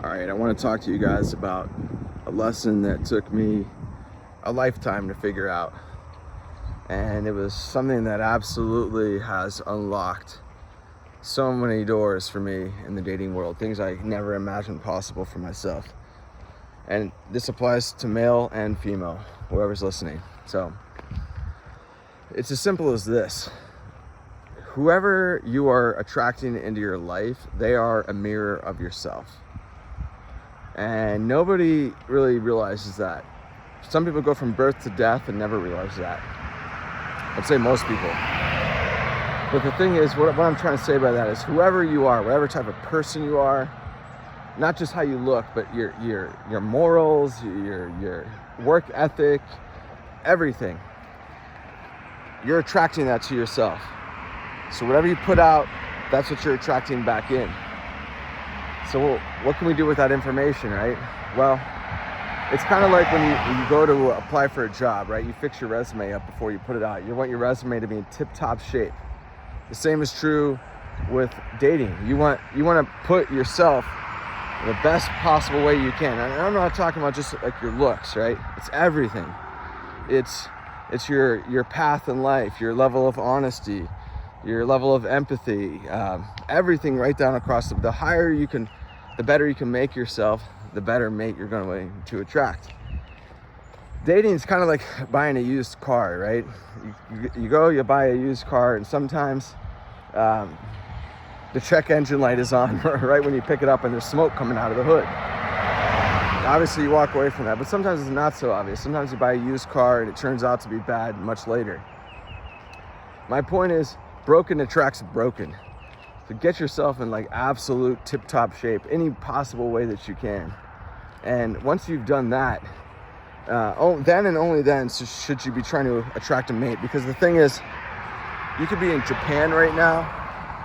All right, I want to talk to you guys about a lesson that took me a lifetime to figure out. And it was something that absolutely has unlocked so many doors for me in the dating world, things I never imagined possible for myself. And this applies to male and female, whoever's listening. So it's as simple as this. Whoever you are attracting into your life, they are a mirror of yourself. And nobody really realizes that. Some people go from birth to death and never realize that. I'd say most people. But the thing is, what I'm trying to say by that is whoever you are, whatever type of person you are, not just how you look, but your morals, your work ethic, everything, you're attracting that to yourself. So whatever you put out, that's what you're attracting back in. So what can we do with that information, right? Well, it's kind of like when you go to apply for a job, right? You fix your resume up before you put it out. You want your resume to be in tip-top shape. The same is true with dating. You want to put yourself in the best possible way you can. And I'm not talking about just like your looks, right? It's everything. It's your path in life, your level of honesty, your level of empathy, everything right down across the higher you can, the better you can make yourself, the better mate you're going to attract. Dating is kind of like buying a used car, right? You buy a used car, and sometimes the check engine light is on right when you pick it up and there's smoke coming out of the hood. Obviously you walk away from that, but sometimes it's not so obvious. Sometimes you buy a used car and it turns out to be bad much later. My point is, broken attracts broken. So get yourself in like absolute tip-top shape, any possible way that you can. And once you've done that, then and only then should you be trying to attract a mate. Because the thing is, you could be in Japan right now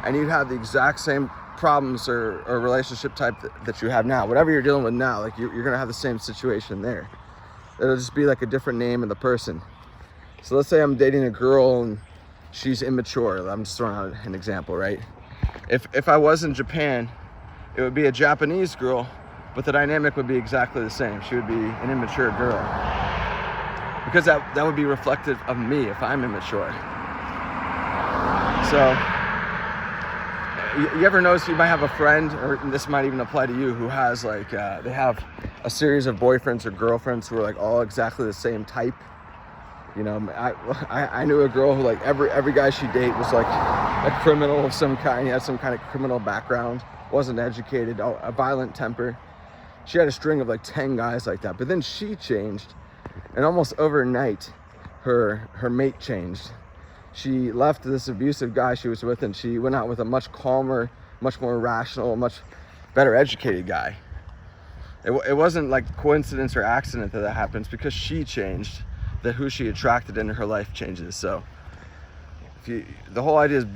and you'd have the exact same problems or relationship type that you have now. Whatever you're dealing with now, like you're gonna have the same situation there. It'll just be like a different name of the person. So let's say I'm dating a girl and she's immature. I'm just throwing out an example, right? If I was in Japan, it would be a Japanese girl, but the dynamic would be exactly the same. She would be an immature girl. Because that would be reflective of me if I'm immature. So, you ever notice you might have a friend, or this might even apply to you, who has like, they have a series of boyfriends or girlfriends who are like all exactly the same type? You know, I knew a girl who like every guy she dated was like a criminal of some kind. He had some kind of criminal background, wasn't educated, a violent temper. She had a string of like 10 guys like that. But then she changed, and almost overnight, her mate changed. She left this abusive guy she was with, and she went out with a much calmer, much more rational, much better educated guy. It wasn't like coincidence or accident that happens, because she changed, that who she attracted into her life changes. So the whole idea is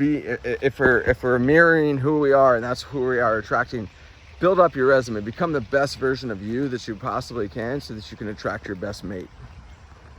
if we're mirroring who we are, and that's who we are attracting, build up your resume, become the best version of you that you possibly can, so that you can attract your best mate.